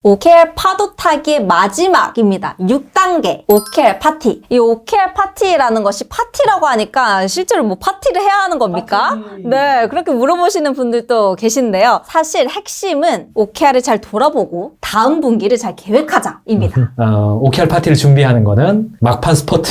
OKR 파도 타기의 마지막입니다. 6단계 OKR 파티. 이 OKR 파티라는 것이 파티라고 하니까 실제로 뭐 파티를 해야 하는 겁니까? 네, 그렇게 물어보시는 분들도 계신데요. 사실 핵심은 OKR을 잘 돌아보고 다음 분기를 잘 계획하자입니다. OKR 파티를 준비하는 거는 막판 스포트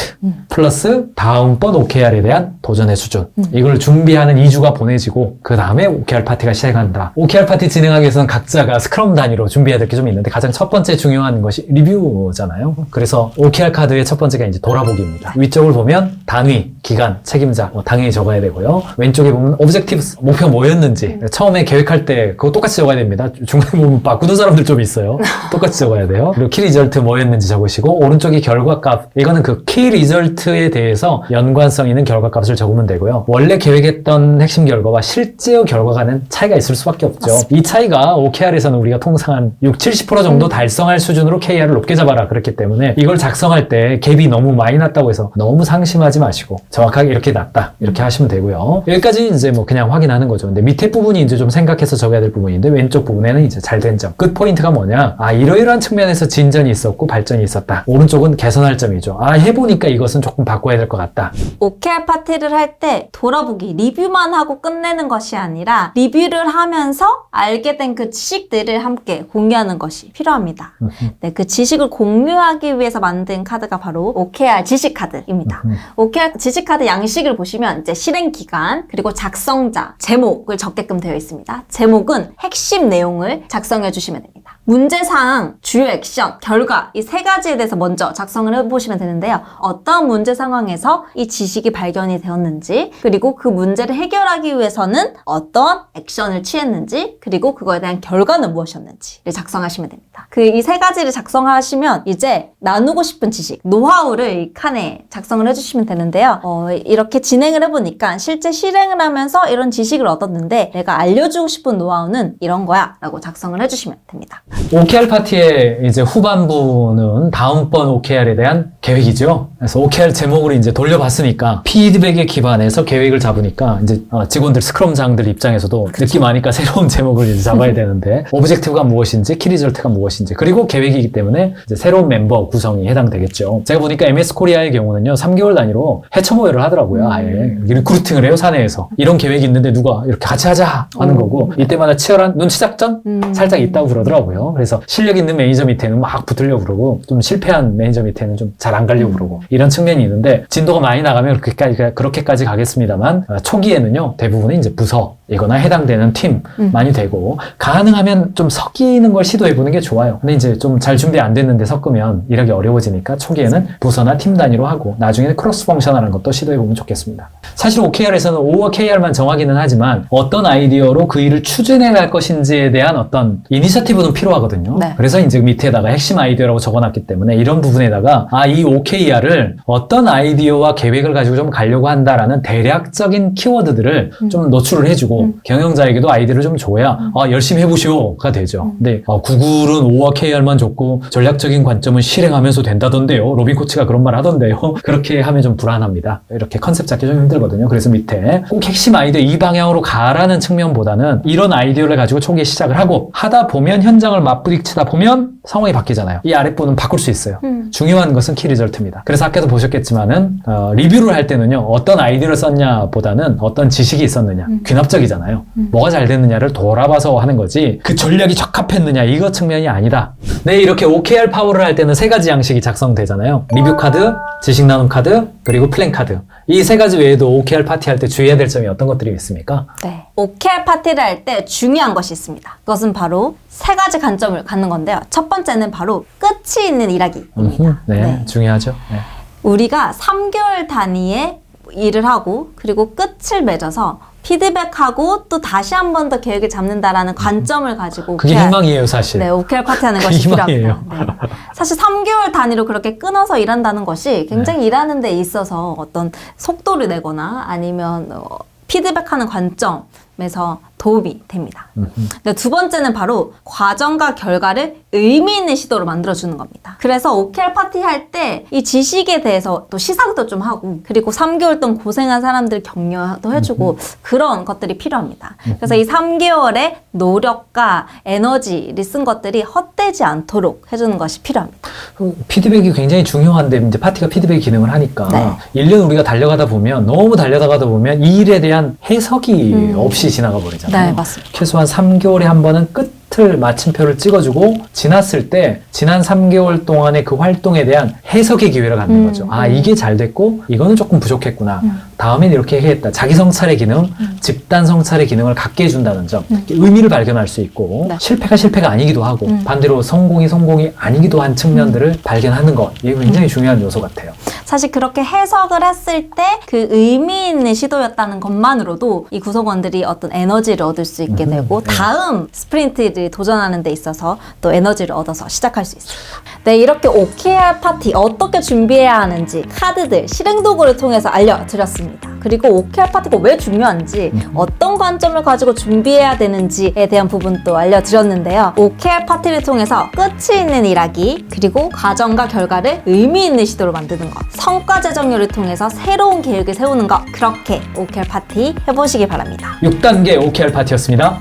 플러스 다음번 OKR에 대한 도전의 수준. 이걸 준비하는 2주가 보내지고 그 다음에 OKR 파티가 시작한다. OKR 파티 진행하기 위해서는 각자가 스크럼 단위로 준비해야 될 게 좀 있는데 가장 첫 번째 중요한 것이 리뷰잖아요. 그래서 OKR 카드의 첫 번째가 이제 돌아보기입니다. 위쪽을 보면 단위, 기간, 책임자 당연히 적어야 되고요. 왼쪽에 보면 오브젝티브스, 목표 뭐였는지 처음에 계획할 때 그거 똑같이 적어야 됩니다. 중간에 보면 바꾸는 사람들 좀 있어요. 똑같이 적어야 돼요. 그리고 키 리절트 뭐였는지 적으시고 오른쪽이 결과값, 이거는 그 키 리절트에 대해서 연관성 있는 결과값을 적으면 되고요. 원래 계획했던 핵심 결과와 실제 결과가는 차이가 있을 수밖에 없죠. 맞습니다. 이 차이가 OKR에서는 우리가 통상 한 60, 70% 정도 달성할 수준으로 KR을 높게 잡아라 그렇기 때문에 이걸 작성할 때 갭이 너무 많이 났다고 해서 너무 상심하지 마시고 정확하게 이렇게 났다 이렇게 하시면 되고요. 여기까지 이제 뭐 그냥 확인하는 거죠. 근데 밑에 부분이 이제 좀 생각해서 적어야 될 부분인데 왼쪽 부분에는 이제 잘된 점, 끝 포인트가 뭐냐? 이러이러한 측면에서 진전이 있었고 발전이 있었다. 오른쪽은 개선할 점이죠. 해보니까 이것은 조금 바꿔야 될 것 같다. OKR 파티를 할 때 돌아보기, 리뷰만 하고 끝내는 것이 아니라 리뷰를 하면서 알게 된 그 지식들을 함께 공유하는 것이 필요합니다. 네, 그 지식을 공유하기 위해서 만든 카드가 바로 OKR 지식 카드입니다. OKR 지식 카드 양식을 보시면 이제 실행 기간, 그리고 작성자, 제목을 적게끔 되어 있습니다. 제목은 핵심 내용을 작성해 주시면 됩니다. 문제사항, 주요 액션, 결과 이 세 가지에 대해서 먼저 작성을 해보시면 되는데요. 어떤 문제 상황에서 이 지식이 발견이 되었는지, 그리고 그 문제를 해결하기 위해서는 어떤 액션을 취했는지, 그리고 그거에 대한 결과는 무엇이었는지를 작성하시면 됩니다. 이 세 가지를 작성하시면 이제 나누고 싶은 지식, 노하우를 이 칸에 작성을 해주시면 되는데요. 이렇게 진행을 해보니까 실제 실행을 하면서 이런 지식을 얻었는데 내가 알려주고 싶은 노하우는 이런 거야 라고 작성을 해주시면 됩니다. OKR 파티의 이제 후반부는 다음번 OKR에 대한 계획이죠. 그래서 OKR 제목을 이제 돌려봤으니까 피드백에 기반해서 계획을 잡으니까 이제 직원들, 스크럼장들 입장에서도 느낌 아니까 새로운 제목을 이제 잡아야 되는데 오브젝티브가 무엇인지, 키리절트가 무엇인지, 그리고 계획이기 때문에 이제 새로운 멤버 구성이 해당되겠죠. 제가 보니까 MS 코리아의 경우는요 3개월 단위로 해처 모여를 하더라고요. 아예 리크루팅을 해요, 사내에서. 이런 계획이 있는데 누가 이렇게 같이 하자 하는 거고, 이때마다 치열한 눈치 작전 살짝 있다고 그러더라고요. 그래서 실력 있는 매니저 밑에는 막 붙으려고 그러고 좀 실패한 매니저 밑에는 좀 잘 안 가려고 그러고 이런 측면이 있는데, 진도가 많이 나가면 그렇게까지 가겠습니다만 초기에는요 대부분은 이제 부서이거나 해당되는 팀 많이 되고, 가능하면 좀 섞이는 걸 시도해보는 게 좋아요. 근데 이제 좀 잘 준비 안 됐는데 섞으면 일하기 어려워지니까 초기에는 부서나 팀 단위로 하고 나중에는 크로스 펑션하는 것도 시도해보면 좋겠습니다. 사실 OKR에서는 OKR만 정하기는 하지만 어떤 아이디어로 그 일을 추진해 갈 것인지에 대한 어떤 이니셔티브는 필요하거든요. 네. 그래서 이제 밑에다가 핵심 아이디어라고 적어놨기 때문에 이런 부분에다가 이 OKR을 어떤 아이디어와 계획을 가지고 좀 가려고 한다라는 대략적인 키워드들을 좀 노출을 해주고 경영자에게도 아이디어를 좀 줘야 열심히 해보시오가 되죠. 근데 구글은 OKR만 줬고 전략적인 관점은 실행하면서 된다던데요. 로빈 코치가 그런 말 하던데요. 그렇게 하면 좀 불안합니다. 이렇게 컨셉 잡기 좀 힘들거든요. 그래서 밑에 꼭 핵심 아이디어 이 방향으로 가라는 측면보다는 이런 아이디어를 가지고 초기에 시작을 하고 하다 보면 현장을 맞부딪히다 보면 상황이 바뀌잖아요. 이 아랫부분은 바꿀 수 있어요. 중요한 것은 키 리절트입니다. 그래서 아까도 보셨겠지만은 리뷰를 할 때는요 어떤 아이디어를 썼냐 보다는 어떤 지식이 있었느냐, 귀납적이잖아요. 뭐가 잘 됐느냐를 돌아봐서 하는 거지 그 전략이 적합했느냐 이거 측면이 아니다. 네, 이렇게 OKR 파워를 할 때는 세 가지 양식이 작성되잖아요. 리뷰 카드, 지식 나눔 카드, 그리고 플랜 카드. 이 세 가지 외에도 OKR 파티 할 때 주의해야 될 점이 어떤 것들이 있습니까? 네, OKR 파티를 할 때 중요한 것이 있습니다. 그것은 바로 세 가지 관점을 갖는 건데요. 첫 번째는 바로 끝이 있는 일하기입니다. 네, 중요하죠. 네. 우리가 3개월 단위의 일을 하고 그리고 끝을 맺어서 피드백하고 또 다시 한 번 더 계획을 잡는다라는 관점을 가지고 그게 희망이에요, 사실. 네, OKR 파티 하는 것이 희망이에요. 필요합니다. 네. 사실 3개월 단위로 그렇게 끊어서 일한다는 것이 굉장히 일하는 데 있어서 어떤 속도를 내거나 아니면 피드백하는 관점, 점에서 도움이 됩니다. 근데 두 번째는 바로 과정과 결과를 의미 있는 시도로 만들어주는 겁니다. 그래서 OKR 파티 할 때 이 지식에 대해서 또 시상도 좀 하고 그리고 3개월 동안 고생한 사람들 격려도 해주고 그런 것들이 필요합니다. 그래서 이 3개월의 노력과 에너지를 쓴 것들이 헛되지 않도록 해주는 것이 필요합니다. 피드백이 굉장히 중요한데 이제 파티가 피드백 기능을 하니까 네. 1년 우리가 달려가다 보면 너무 달려가다 보면 이 일에 대한 해석이 없이 지나가 버리잖아요. 네, 맞습니다. 최소한 3개월에 한 번은 끝을 마침표를 찍어주고 지났을 때 지난 3개월 동안의 그 활동에 대한 해석의 기회를 갖는 거죠. 아, 이게 잘 됐고 이거는 조금 부족했구나. 다음엔 이렇게 해야겠다. 자기 성찰의 기능, 집단 성찰의 기능을 갖게 해준다는 점. 의미를 발견할 수 있고 네. 실패가 실패가 아니기도 하고 반대로 성공이 아니기도 한 측면들을 발견하는 것. 이게 굉장히 중요한 요소 같아요. 사실 그렇게 해석을 했을 때 그 의미 있는 시도였다는 것만으로도 이 구성원들이 어떤 에너지를 얻을 수 있게 되고 다음 스프린트를 도전하는 데 있어서 또 에너지를 얻어서 시작할 수 있습니다. 네, 이렇게 OKR 파티 어떻게 준비해야 하는지 카드들, 실행 도구를 통해서 알려드렸습니다. 그리고 OKR 파티가 왜 중요한지 어떤 관점을 가지고 준비해야 되는지에 대한 부분도 알려드렸는데요. OKR 파티를 통해서 끝이 있는 일하기, 그리고 과정과 결과를 의미 있는 시도로 만드는 것, 성과 재정률을 통해서 새로운 계획을 세우는 것, 그렇게 OKR 파티 해보시기 바랍니다. 6단계 OKR 파티였습니다.